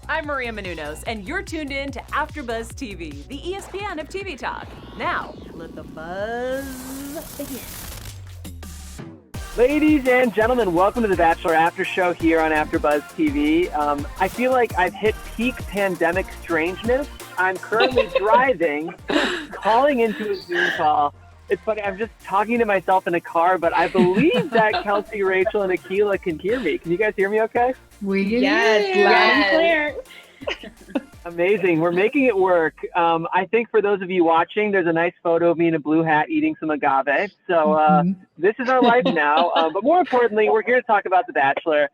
I'm Maria Menounos, and you're tuned in to AfterBuzz TV, the ESPN of TV talk. Now, let the buzz begin. Ladies and gentlemen, welcome to the Bachelor After Show here on AfterBuzz TV. I feel like I've hit peak pandemic strangeness. I'm currently driving, calling into a Zoom call. It's funny, I'm just talking to myself in a car, but I believe that Kelsey, Rachel, and Akilah can hear me. Can you guys hear me okay? We can Yes, hear. loud and clear. Amazing. We're making it work. I think for those of you watching, there's a nice photo of me in a blue hat eating some agave. So this is our life now. But more importantly, we're here to talk about The Bachelor.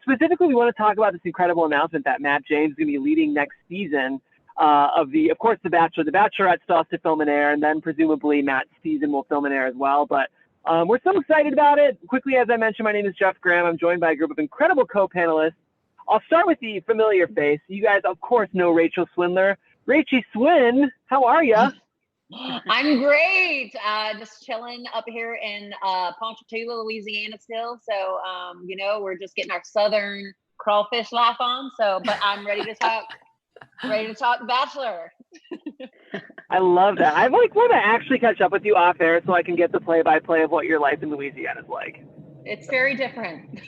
Specifically, we want to talk about this incredible announcement that Matt James is going to be leading next season of course, The Bachelor. The Bachelorette still has to film and air, and then presumably Matt's season will film and air as well. But we're so excited about it. Quickly, as I mentioned, my name is Jeff Graham. I'm joined by a group of incredible co-panelists. I'll start with the familiar face. You guys, of course, know Rachel Swindler. Rachie Swin, how are you? I'm great. Just chilling up here in Ponchatoula, Louisiana still. So, we're just getting our southern crawfish life on. So, but I'm ready to talk. Ready to talk Bachelor. I love that. I want to actually catch up with you off air so I can get the play-by-play of what your life in Louisiana is like. It's very different.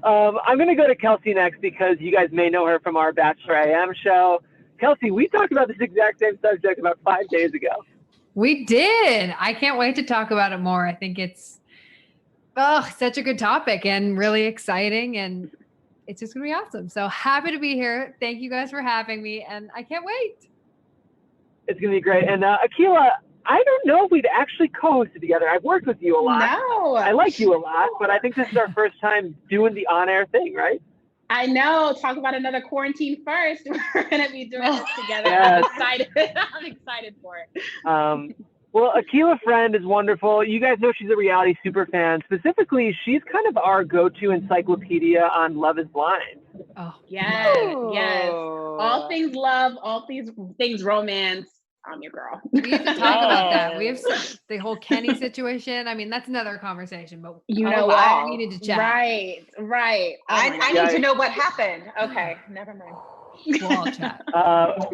I'm going to go to Kelsey next because you guys may know her from our Bachelor AM show. Kelsey, we talked about this exact same subject about 5 days ago. We did. I can't wait to talk about it more. I think it's such a good topic and really exciting, and it's just going to be awesome. So happy to be here. Thank you guys for having me, and I can't wait. It's going to be great. And Akilah, I don't know if we'd actually co-hosted together. I've worked with you a lot. No. I like you a lot, but I think this is our first time doing the on-air thing, right? I know. Talk about another quarantine first. We're going to be doing this together. Yes. I'm excited. I'm excited for it. Well, Akilah Ffriend is wonderful. You guys know she's a reality super fan. Specifically, she's kind of our go-to encyclopedia on Love is Blind. Oh, Yes, yes. All things love, all things romance. I'm your girl. we have to talk about that. We have the whole Kenny situation. I mean, that's another conversation, but You know what? we need to chat. Right. I need to know what happened. Okay, never mind. We'll all chat.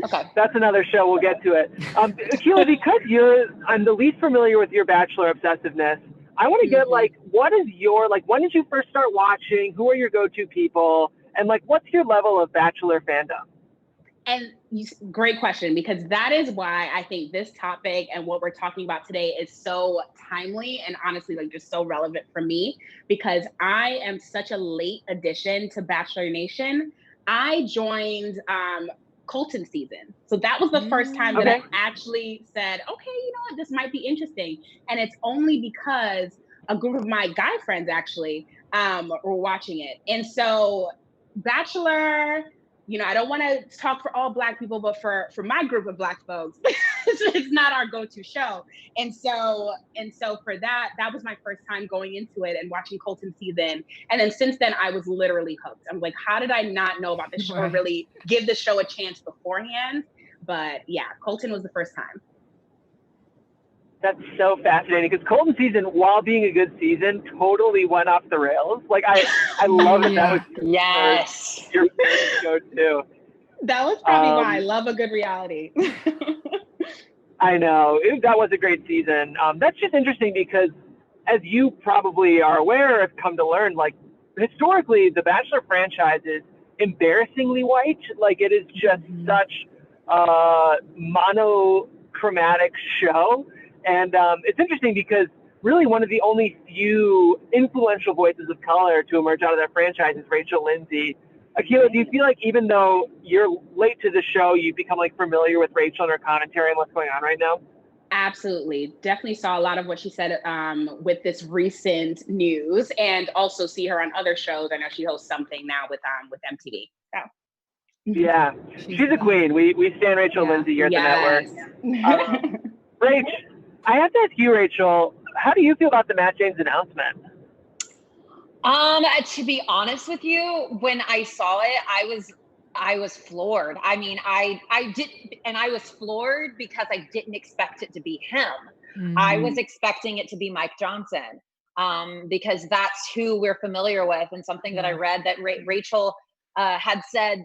Okay. That's another show. We'll get to it. Akilah, because I'm the least familiar with your Bachelor obsessiveness, I want to get what is your, when did you first start watching? Who are your go-to people? And what's your level of Bachelor fandom? And great question, because that is why I think this topic and what we're talking about today is so timely and honestly just so relevant for me, because I am such a late addition to Bachelor Nation. I joined Colton season. So that was the first time that I actually said, okay, you know what, this might be interesting. And it's only because a group of my guy friends actually were watching it. And so Bachelor, I don't want to talk for all Black people, but for my group of Black folks, it's not our go-to show. And so for that was my first time going into it and watching Colton season. And then since then, I was literally hooked. I'm like, how did I not know about this show or really give the show a chance beforehand? But yeah, Colton was the first time. That's so fascinating because Colton season, while being a good season, totally went off the rails. I love it. That was your go-to. That was probably why I love a good reality. I know. That was a great season. That's just interesting because, as you probably are aware or have come to learn, historically, the Bachelor franchise is embarrassingly white. It is just such a monochromatic show. And it's interesting because really one of the only few influential voices of color to emerge out of that franchise is Rachel Lindsay. Akilah, do you feel like even though you're late to the show, you've become familiar with Rachel and her commentary and what's going on right now? Absolutely. Definitely saw a lot of what she said with this recent news, and also see her on other shows. I know she hosts something now with MTV. So. Yeah, she's a queen. We stand Rachel Lindsay here at the network. Rach, I have to ask you, Rachel, how do you feel about the Matt James announcement? To be honest with you, when I saw it, I was floored. I mean, I was floored because I didn't expect it to be him. Mm-hmm. I was expecting it to be Mike Johnson, because that's who we're familiar with, and something that I read that Rachel had said,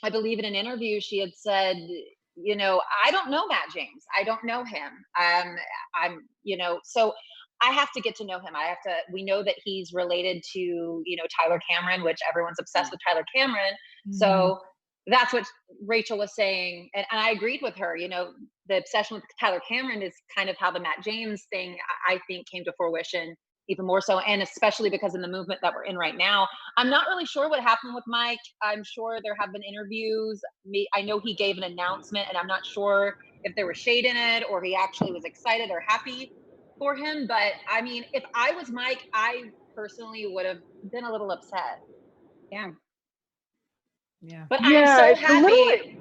I believe in an interview, she had said, you know, I don't know Matt James. I don't know him. You know, so I have to get to know him. We know that he's related to, you know, Tyler Cameron, which everyone's obsessed with Tyler Cameron. So that's what Rachel was saying. And I agreed with her. You know, the obsession with Tyler Cameron is kind of how the Matt James thing, I think, came to fruition even more so. And especially because in the movement that we're in right now, I'm not really sure what happened with Mike. I'm sure there have been interviews. I know he gave an announcement, and I'm not sure if there was shade in it or he actually was excited or happy for him. But I mean, if I was Mike, I personally would have been a little upset. Yeah. But I'm so happy.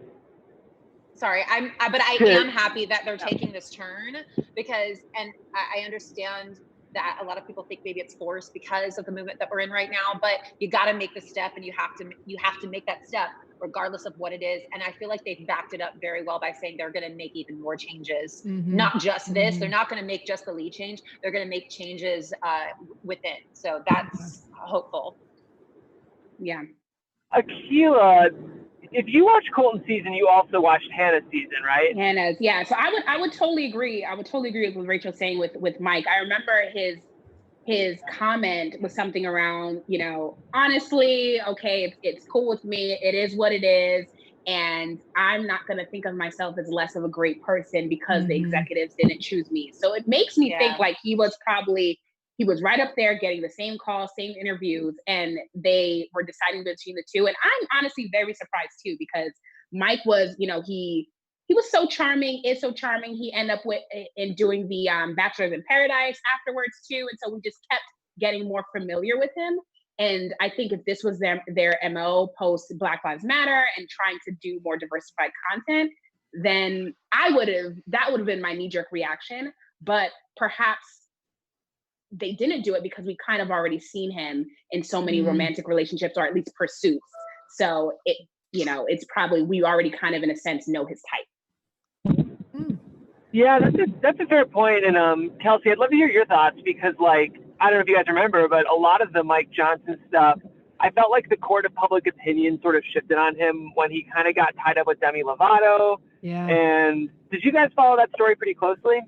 Sorry, but I am happy that they're taking this turn because, and I understand that a lot of people think maybe it's forced because of the movement that we're in right now, but you got to make the step, and you have to make that step regardless of what it is. And I feel like they've backed it up very well by saying they're going to make even more changes, not just this. They're not going to make just the lead change. They're going to make changes within. So that's hopeful. Yeah. Akilah, if you watch Colton's season, you also watched Hannah's season, right? Hannah's, yeah. So I would totally agree. I would totally agree with what Rachel's saying with Mike. I remember his comment was something around, you know, honestly, okay, it's cool with me. It is what it is. And I'm not going to think of myself as less of a great person because the executives didn't choose me. So it makes me think like he was right up there getting the same calls, same interviews, and they were deciding between the two. And I'm honestly very surprised too, because Mike was, you know, he was so charming, is so charming. He ended up in doing the Bachelors in Paradise afterwards too. And so we just kept getting more familiar with him. And I think if this was their MO post Black Lives Matter and trying to do more diversified content, then that would have been my knee-jerk reaction. But perhaps they didn't do it because we kind of already seen him in so many romantic relationships, or at least pursuits. So it's probably, we already kind of in a sense know his type. Yeah, that's a fair point. And Kelsey, I'd love to hear your thoughts because, like, I don't know if you guys remember, but a lot of the Mike Johnson stuff, I felt like the court of public opinion sort of shifted on him when he kind of got tied up with Demi Lovato. Yeah. And did you guys follow that story pretty closely?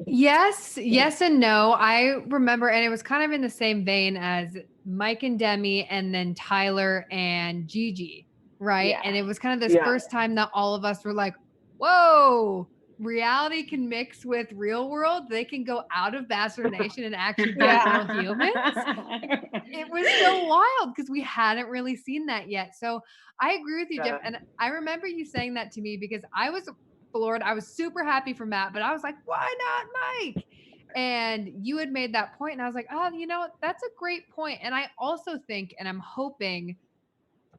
Yes and no. I remember, and it was kind of in the same vein as Mike and Demi, and then Tyler and Gigi, right? Yeah. And it was kind of this first time that all of us were like, whoa, reality can mix with real world. They can go out of Bachelor Nation and actually be real humans. It was so wild because we hadn't really seen that yet. So I agree with you, Jeff. And I remember you saying that to me because I was floored. I was super happy for Matt, but I was like, why not Mike? And you had made that point, and I was like, oh, you know, that's a great point. And I also think, and I'm hoping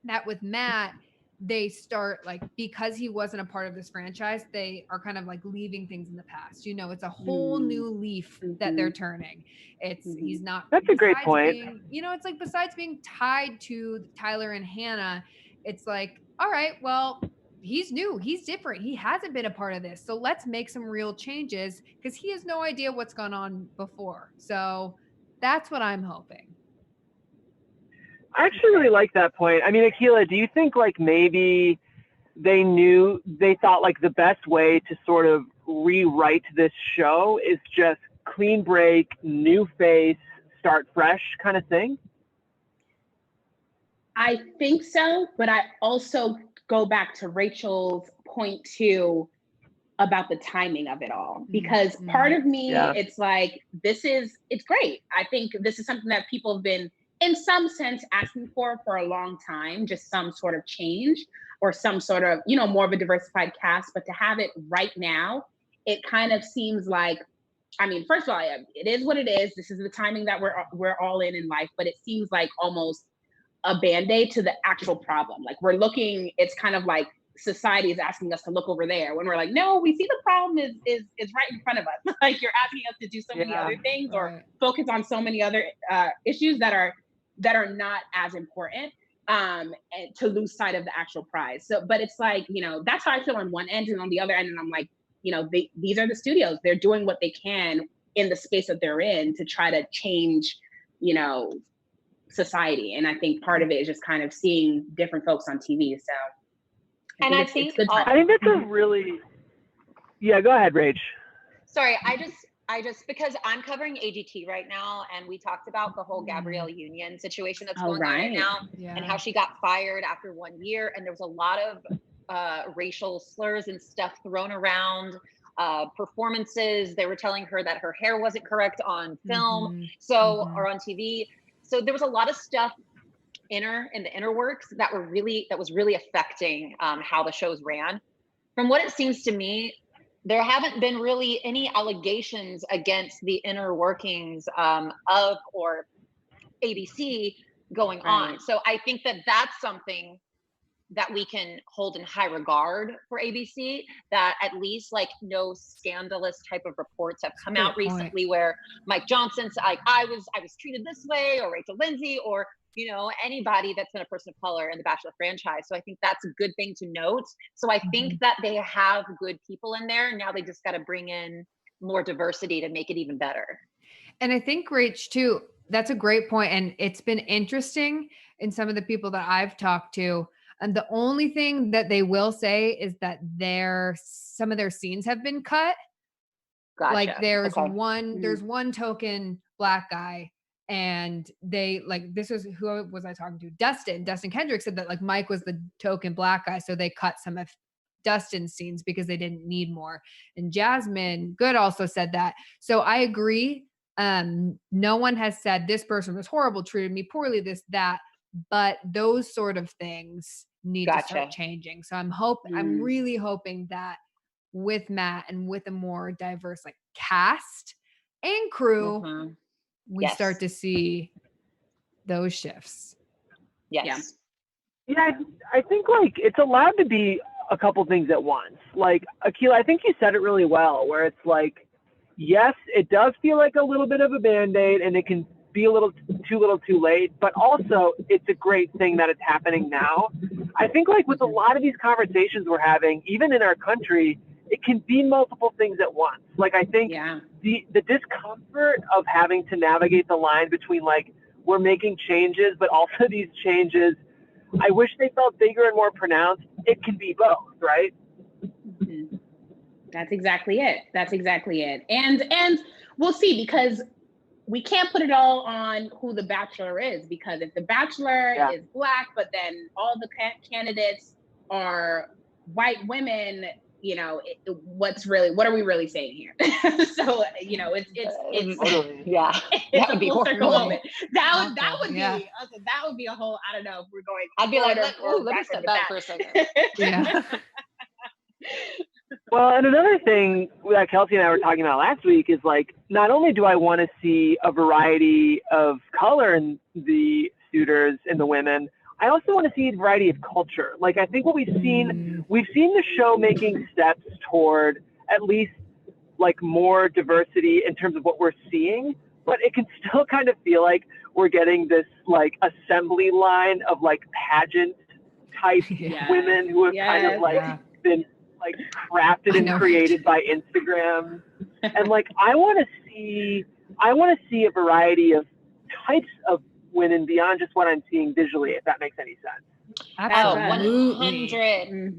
that with Matt, they start, like, because he wasn't a part of this franchise, they are kind of like leaving things in the past. You know, it's a whole new leaf that they're turning. He's not. That's a great point. You know, it's like, besides being tied to Tyler and Hannah, it's like, all right, well, he's new, he's different, he hasn't been a part of this, so let's make some real changes because he has no idea what's gone on before. So that's what I'm hoping. I actually really like that point. I mean, Akilah, do you think like maybe they thought like the best way to sort of rewrite this show is just clean break, new face, start fresh kind of thing? I think so, but I also go back to Rachel's point too about the timing of it all, because part of me, it's like, it's great. I think this is something that people have been in some sense asking for a long time, just some sort of change or some sort of, you know, more of a diversified cast, but to have it right now, it kind of seems like, I mean, first of all, it is what it is. This is the timing that we're all in life, but it seems like almost a Band-Aid to the actual problem. Like we're looking, it's kind of like society is asking us to look over there when we're like, no, we see the problem is right in front of us. Like you're asking us to do so many other things or focus on so many other issues that are not as important, and to lose sight of the actual prize. So, but it's like, you know, that's how I feel on one end, and on the other end, and I'm like, you know, these are the studios. They're doing what they can in the space that they're in to try to change, you know, society. And I think part of it is just kind of seeing different folks on TV. So I it's think good time. I think that's a really, yeah, go ahead, Rach. Sorry, I just because I'm covering AGT right now, and we talked about the whole Gabrielle Union situation that's going on right now, and how she got fired after 1 year, and there was a lot of racial slurs and stuff thrown around. Performances, they were telling her that her hair wasn't correct on film, or on TV. So there was a lot of stuff in the inner works that was really affecting how the shows ran. From what it seems to me, there haven't been really any allegations against the inner workings of or ABC going on. So I think that that's something that we can hold in high regard for ABC, that at least like no scandalous type of reports have come out recently where Mike Johnson's like, I was treated this way, or Rachel Lindsay, or anybody that's been a person of color in the Bachelor franchise. So I think that's a good thing to note. So I think that they have good people in there. Now they just got to bring in more diversity to make it even better. And I think, Rach, too, that's a great point. And it's been interesting in some of the people that I've talked to. And the only thing that they will say is that some of their scenes have been cut. Gotcha. Like there's one token Black guy, and they this is who was I talking to? Dustin Kendrick said that like Mike was the token Black guy, so they cut some of Dustin's scenes because they didn't need more. And Jasmine Good also said that. So I agree. No one has said this person was horrible, treated me poorly, this, that, but those sort of things need to start changing. So I'm really hoping that with Matt and with a more diverse like cast and crew, we start to see those shifts. Yes. Yeah, I think like it's allowed to be a couple things at once. Like Akilah, I think you said it really well, where it's like, yes, it does feel like a little bit of a Band-Aid, and it can be a little too late, but also it's a great thing that it's happening now. I think like with a lot of these conversations we're having, even in our country, it can be multiple things at once. Like I think the discomfort of having to navigate the line between like we're making changes, but also these changes, I wish they felt bigger and more pronounced. It can be both, right? That's exactly it. And we'll see, because we can't put it all on who the Bachelor is, because if the Bachelor is Black, but then all the candidates are white women, what are we really saying here? So, it's that would be horrible. That would be a whole, I don't know if we're going. I'd be like, let me step back for a second. Yeah. Well, and another thing that Kelsey and I were talking about last week is like, not only do I want to see a variety of color in the suitors and the women, I also want to see a variety of culture. Like, I think what we've seen the show making steps toward at least like more diversity in terms of what we're seeing, but it can still kind of feel like we're getting this like assembly line of like pageant type women who have kind of like been like crafted and created by Instagram. And like, I want to see a variety of types of women beyond just what I'm seeing visually, if that makes any sense. Absolutely.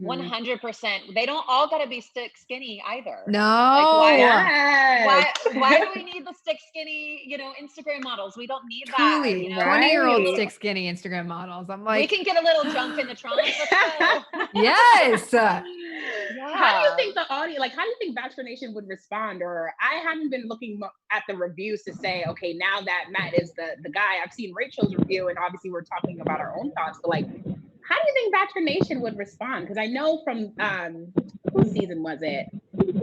100%. They don't all got to be stick skinny either. No. Like, why do we need the stick skinny, Instagram models? We don't need that. 20-year-old stick skinny Instagram models. I'm like, we can get a little junk in the trunk. Let's go. Yes. How do you think the audience, how do you think Bachelor Nation would respond? or I haven't been looking at the reviews to say, okay, now that Matt is the guy, I've seen Rachel's review, and obviously we're talking about our own thoughts, but like, how do you think Bachelor Nation would respond? Because I know from, whose season was it?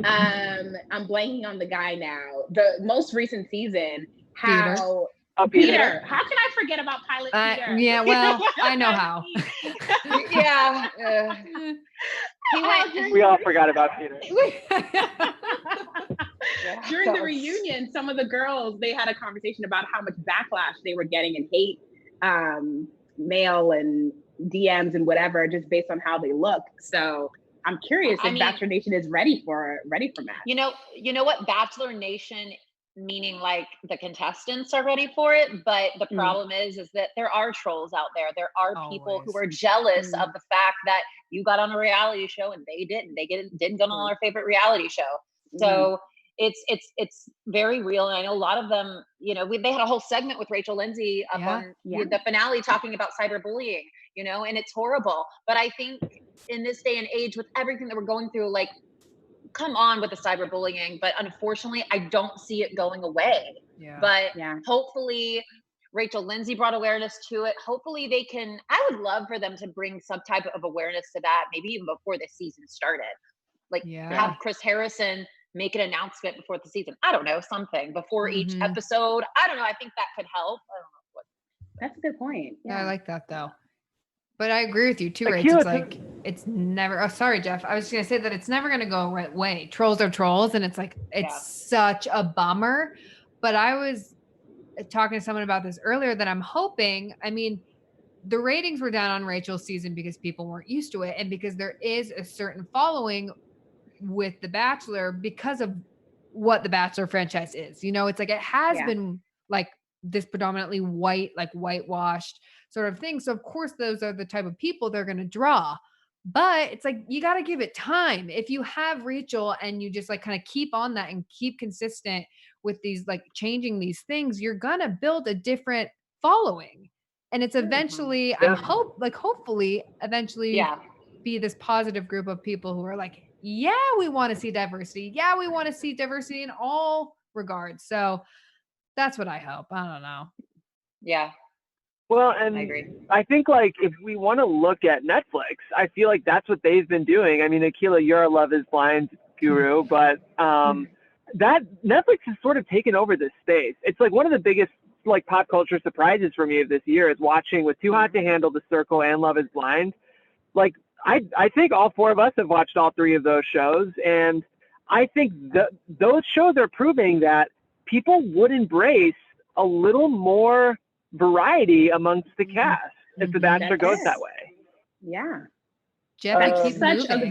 I'm blanking on the guy now. The most recent season, how Peter. How can I forget about Pilot Peter? Yeah, well, I know how. We all forgot about Peter. During the reunion, some of the girls, they had a conversation about how much backlash they were getting and hate, mail and DMs and whatever, just based on how they look. So I'm curious if Bachelor Nation is ready for Matt. You know what? Bachelor Nation meaning like the contestants are ready for it, but the problem is that there are trolls out there. There are people who are jealous of the fact that you got on a reality show and they didn't. They didn't go on our favorite reality show. So it's very real, and I know a lot of them. They had a whole segment with Rachel Lindsay up on the finale talking about cyberbullying. And it's horrible. But I think in this day and age, with everything that we're going through, like, come on with the cyberbullying. But unfortunately, I don't see it going away. But hopefully Rachel Lindsay brought awareness to it. Hopefully I would love for them to bring some type of awareness to that, maybe even before the season started. Like have Chris Harrison make an announcement before the season. I don't know, something before each episode. I don't know. I think that could help. I don't know what. That's a good point. Yeah, I like that though. But I agree with you too, Rach. It's like, it's never, oh, sorry, Jeff. I was just going to say that it's never going to go away. Trolls are trolls. And it's like, it's such a bummer. But I was talking to someone about this earlier that I'm hoping, I mean, the ratings were down on Rachel's season because people weren't used to it. And because there is a certain following with The Bachelor because of what the Bachelor franchise is. It's like, it has been like this predominantly white, like whitewashed sort of thing. So of course those are the type of people they're going to draw, but it's like, you got to give it time. If you have Rachel and you just like kind of keep on that and keep consistent with these, like changing these things, you're going to build a different following. And it's eventually, hopefully eventually be this positive group of people who are like, we want to see diversity. Yeah, we want to see diversity in all regards. So that's what I hope. I don't know. Yeah. Well, and I think, like, if we want to look at Netflix, I feel like that's what they've been doing. I mean, Akilah, you're a Love is Blind guru, but that Netflix has sort of taken over this space. It's like one of the biggest, like, pop culture surprises for me of this year is watching with Too Hot to Handle, The Circle, and Love is Blind. Like, I think all four of us have watched all three of those shows, and I think those shows are proving that people would embrace a little more variety amongst the cast if The Bachelor goes that way. Yeah. Jeff, that's such a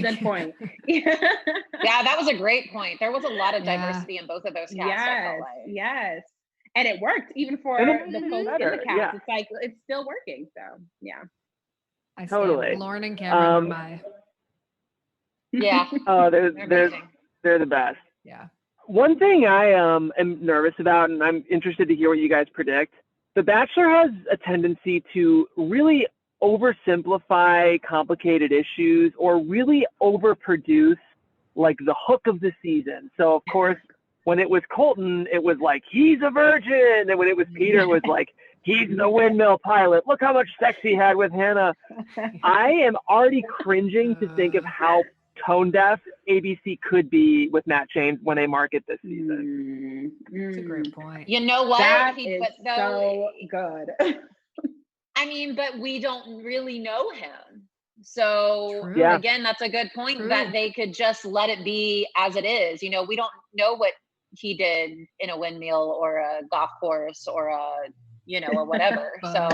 good point. Yeah, that was a great point. There was a lot of diversity in both of those casts. Yes. And it worked even for the folks in the cast. It's like, it's still working. So yeah. I totally. Lauren and Cameron are Yeah. Oh, they're the best. Yeah. One thing I am nervous about, and I'm interested to hear what you guys predict, The Bachelor has a tendency to really oversimplify complicated issues or really overproduce, like, the hook of the season. So, of course, when it was Colton, it was like, he's a virgin. And when it was Peter, it was like, he's the windmill pilot. Look how much sex he had with Hannah. I am already cringing to think of how tone deaf ABC could be with Matt James when they market this season. That's a great point. You know what? That is so good. I mean, but we don't really know him. So again, that's a good point that they could just let it be as it is. We don't know what he did in a windmill or a golf course or or whatever. So,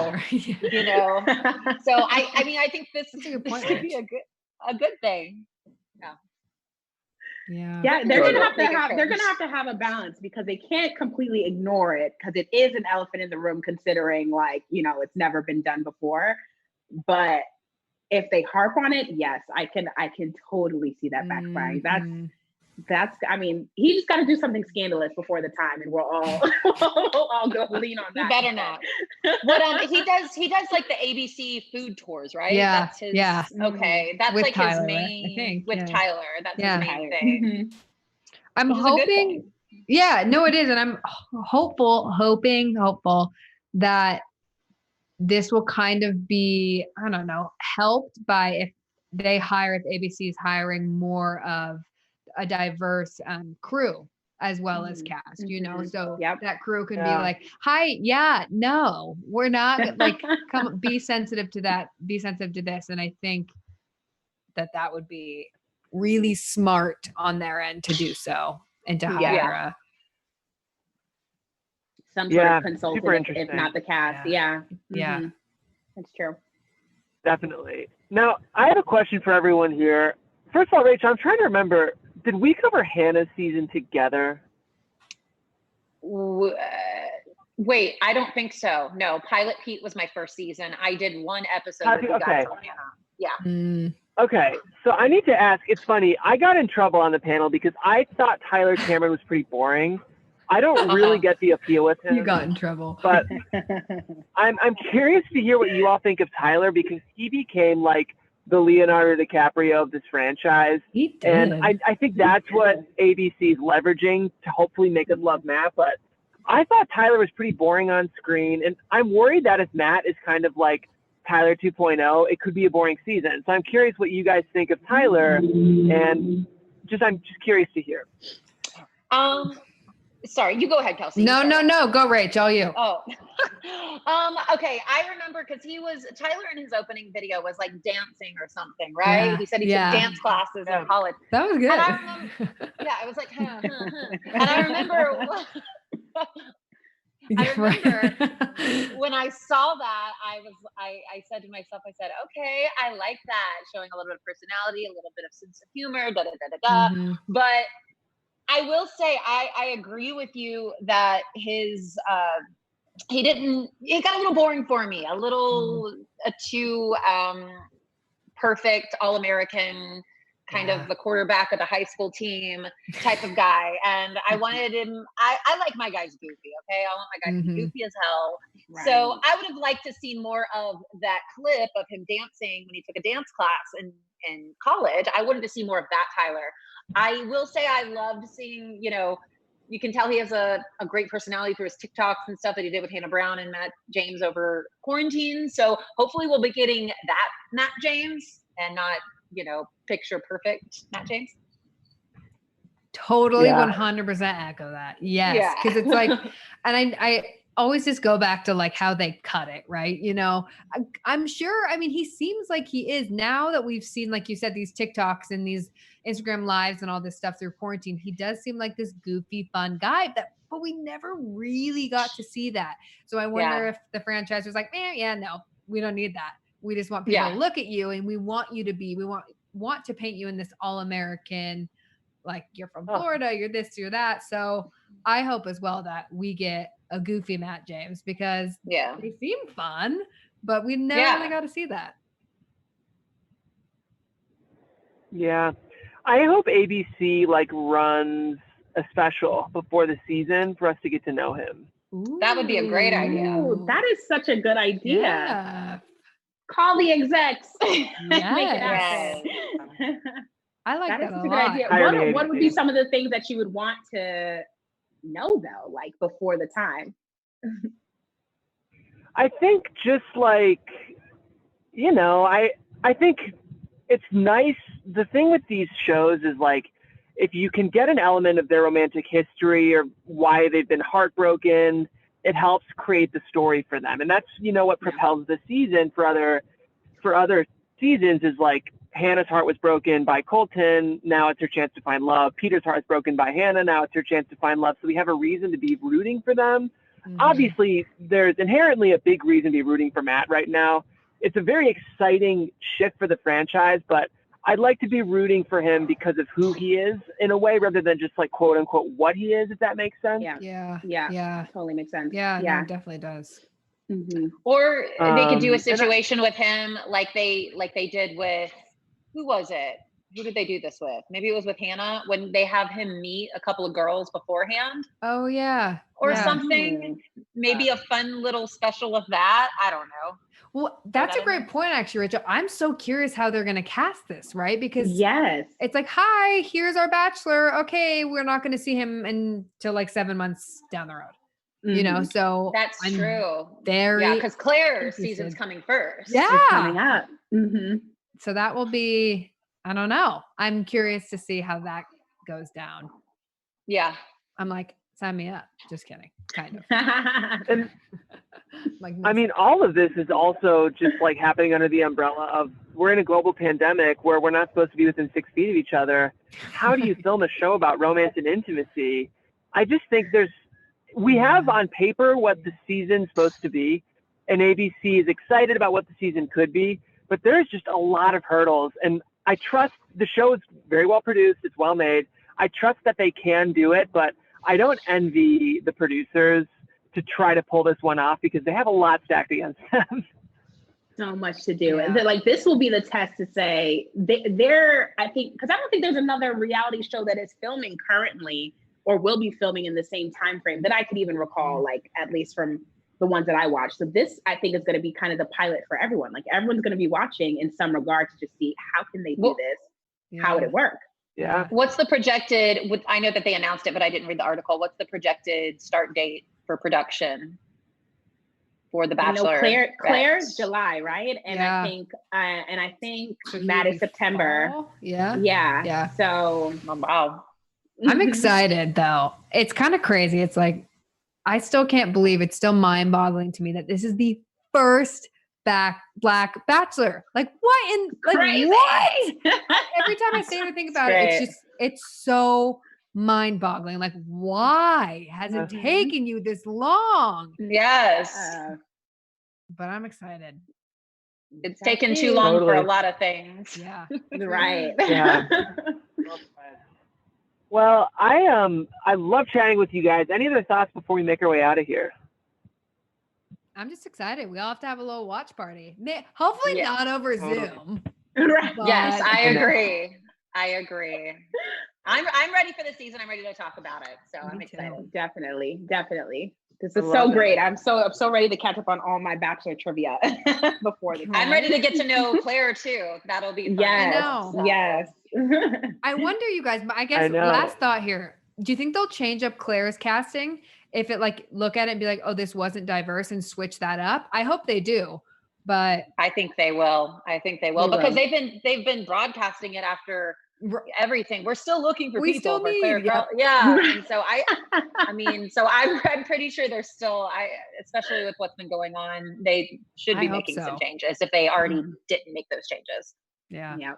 so I mean, I think this could be a good thing. Yeah, they're gonna have to have a balance because they can't completely ignore it because it is an elephant in the room considering, like, it's never been done before. But if they harp on it, yes, I can totally see that backfiring. That's I mean, he just got to do something scandalous before the time, and we'll all go lean on that. He better not. What he does like the ABC food tours, right? Yeah, that's his. Yeah. Okay, that's with like Tyler, his main. I think, with Tyler, that's his main thing. I'm hoping. Yeah, no, it is, and I'm hoping that this will kind of be, I don't know, helped by if ABC is hiring more of a diverse crew as well as cast, so that crew can be like, hi, no, we're not like, come be sensitive to that, be sensitive to this. And I think that would be really smart on their end to do so and to hire some sort of consultant, if not the cast. Yeah. That's true. Definitely. Now, I have a question for everyone here. First of all, Rachel, I'm trying to remember, did we cover Hannah's season together? Wait, I don't think so. No, Pilot Pete was my first season. I did one episode with you guys on Hannah. Yeah. Okay, so I need to ask, it's funny, I got in trouble on the panel because I thought Tyler Cameron was pretty boring. I don't really get the appeal with him. You got in trouble. But I'm curious to hear what you all think of Tyler, because he became like the Leonardo DiCaprio of this franchise. He did. And I think that's what ABC is leveraging to hopefully make us love Matt. But I thought Tyler was pretty boring on screen. And I'm worried that if Matt is kind of like Tyler 2.0, it could be a boring season. So I'm curious what you guys think of Tyler. And I'm just curious to hear. Sorry, you go ahead, Kelsey. No. Go, Rach. All you. Oh, okay. I remember because Tyler in his opening video was like dancing or something, right? Yeah. He said he took dance classes in college. That was good. And I remember, I was like, And I remember, when I saw that, I said to myself, okay, I like that, showing a little bit of personality, a little bit of sense of humor, But I will say, I agree with you that his, he got a little boring for me, a little too perfect, all-American, kind of the quarterback of the high school team type of guy. And I wanted him, I like my guys goofy, okay? I want my guys to be goofy as hell. Right. So I would have liked to see more of that clip of him dancing when he took a dance class in college. I wanted to see more of that Tyler. I will say I loved seeing, you can tell he has a great personality through his TikToks and stuff that he did with Hannah Brown and Matt James over quarantine. So hopefully we'll be getting that Matt James and not, picture perfect Matt James. Totally 100% echo that. Yes. Because it's like, and I always just go back to like how they cut it, right? I'm sure, he seems like he is, now that we've seen, like you said, these TikToks and these Instagram lives and all this stuff through quarantine, he does seem like this goofy, fun guy but we never really got to see that. So I wonder if the franchise was like, no, we don't need that. We just want people to look at you and we want you to be, we want to paint you in this all-American, like you're from Florida, you're this, you're that. So I hope as well that we get a goofy Matt James, because they seem fun, but we never really got to see that. Yeah. I hope ABC runs a special before the season for us to get to know him. Ooh. That would be a great idea. Ooh, that is such a good idea. Yeah. Call the execs. Yes. Make it happen. I like that is a such a lot. good idea. What would be some of the things that you would want to know though, like before the time? I think just I think it's nice. The thing with these shows is if you can get an element of their romantic history or why they've been heartbroken, it helps create the story for them. And that's, what propels the season for other seasons is Hannah's heart was broken by Colton. Now it's her chance to find love. Peter's heart is broken by Hannah. Now it's her chance to find love. So we have a reason to be rooting for them. Mm-hmm. Obviously, there's inherently a big reason to be rooting for Matt right now. It's a very exciting shift for the franchise, but I'd like to be rooting for him because of who he is in a way, rather than just quote unquote what he is, if that makes sense. Yeah. Totally makes sense. Yeah, no, it definitely does. Mm-hmm. Or they could do a situation with him like they did with, who was it? Who did they do this with? Maybe it was with Hannah, when they have him meet a couple of girls beforehand. Oh yeah. Or something. Maybe a fun little special of that. I don't know. Well, that's a great point, actually, Rachel. I'm so curious how they're going to cast this, right? Because it's like, hi, here's our bachelor. Okay, we're not going to see him until 7 months down the road. Mm-hmm. So that's true. Because Claire's season's coming first. Yeah, it's coming up. Mm-hmm. So that will be, I don't know. I'm curious to see how that goes down. Yeah, I'm like, sign me up. Just kidding, kind of. And all of this is also just happening under the umbrella of, we're in a global pandemic where we're not supposed to be within 6 feet of each other. How do you film a show about romance and intimacy? I just think we have on paper what the season's supposed to be, and ABC is excited about what the season could be, but there's just a lot of hurdles. And I trust the show is very well produced. It's well made. I trust that they can do it, but I don't envy the producers to try to pull this one off because they have a lot stacked against them. So much to do. Yeah. And like, this will be the test to say they're, I think, because I don't think there's another reality show that is filming currently or will be filming in the same time frame that I could even recall, like at least from the ones that I watched. So this, I think, is going to be kind of the pilot for everyone. Like everyone's going to be watching in some regard to just see how can they do this? How would it work? Yeah. What's the projected, I know that they announced it, but I didn't read the article. What's the projected start date for production for The Bachelor? Claire's July, right? And I think Matt is September. Fall? Yeah. Yeah. So, oh, wow. I'm excited though. It's kind of crazy. It's like, I still can't believe it's still mind-boggling to me that this is the first Black Bachelor. Like what in like crazy. What? Every time I say or think about it, it's so mind-boggling. Like why has it taken you this long? Yes. But I'm excited. It's taken too long for a lot of things. Yeah. Right. Yeah. Well, I love chatting with you guys. Any other thoughts before we make our way out of here? I'm just excited. We all have to have a little watch party. Hopefully not over Zoom. Right. Yes, I agree. I'm ready for the season. I'm ready to talk about it. So I'm excited. Definitely. This is so great. I'm so ready to catch up on all my Bachelor trivia before the. I'm ready to get to know Claire too. That'll be fun. Yes. I know. Yes. I wonder, you guys, but I guess last thought here. Do you think they'll change up Claire's casting if it like look at it and be like, oh, this wasn't diverse and switch that up? I hope they do, but I think they will. Because they've been broadcasting it after everything. We're still looking for people for Claire. Yeah. And so I'm pretty sure they're still, especially with what's been going on, they should be making some changes if they already didn't make those changes. Yeah.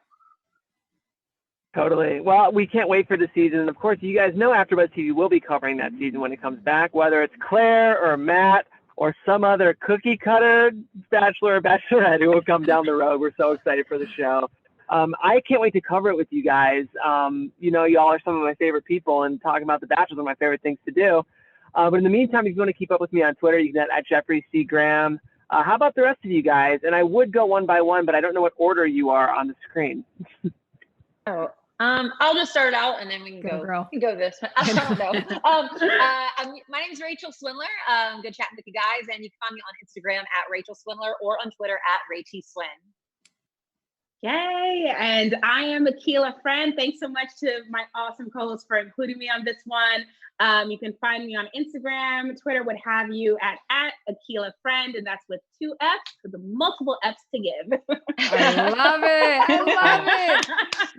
Totally. Well, we can't wait for the season. And of course, you guys know AfterBuzz TV will be covering that season when it comes back, whether it's Claire or Matt or some other cookie cutter bachelor or bachelorette who will come down the road. We're so excited for the show. I can't wait to cover it with you guys. Y'all are some of my favorite people, and talking about The Bachelor is one of my favorite things to do. But in the meantime, if you want to keep up with me on Twitter, you can get at Jeffrey C. Graham. How about the rest of you guys? And I would go one by one, but I don't know what order you are on the screen. I'll just start out and then we can go this. I don't know. My name is Rachel Swindler. Good chatting with you guys, and you can find me on Instagram at Rachel Swindler or on Twitter at RachySwin. Yay! And I am Akilah Ffriend. Thanks so much to my awesome co-host for including me on this one. You can find me on Instagram, Twitter, what have you, at Akilah Ffriend, and that's with 2 F's, with the multiple F's to give. I love it.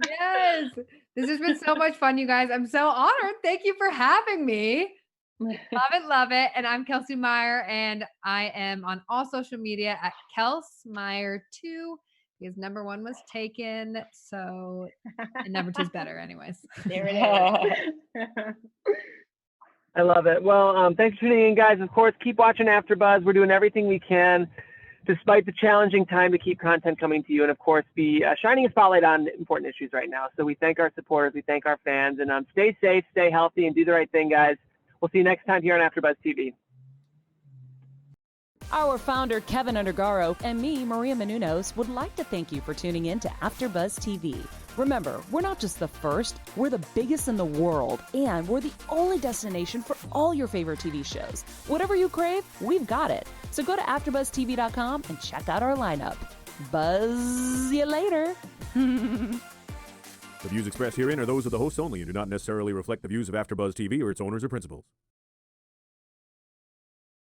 Yes. This has been so much fun, you guys. I'm so honored. Thank you for having me. Love it. And I'm Kelsey Meyer, and I am on all social media at KelsMeyer2. Because number 1 was taken, so and number 2 is better anyways. There it is. I love it. Well, thanks for tuning in, guys. Of course, keep watching AfterBuzz. We're doing everything we can, despite the challenging time, to keep content coming to you, and of course, be shining a spotlight on important issues right now. So we thank our supporters, we thank our fans, and stay safe, stay healthy, and do the right thing, guys. We'll see you next time here on AfterBuzz TV. Our founder, Keven Undergaro, and me, Maria Menounos, would like to thank you for tuning in to AfterBuzz TV. Remember, we're not just the first, we're the biggest in the world, and we're the only destination for all your favorite TV shows. Whatever you crave, we've got it. So go to AfterBuzzTV.com and check out our lineup. Buzz you later. The views expressed herein are those of the hosts only and do not necessarily reflect the views of AfterBuzz TV or its owners or principals.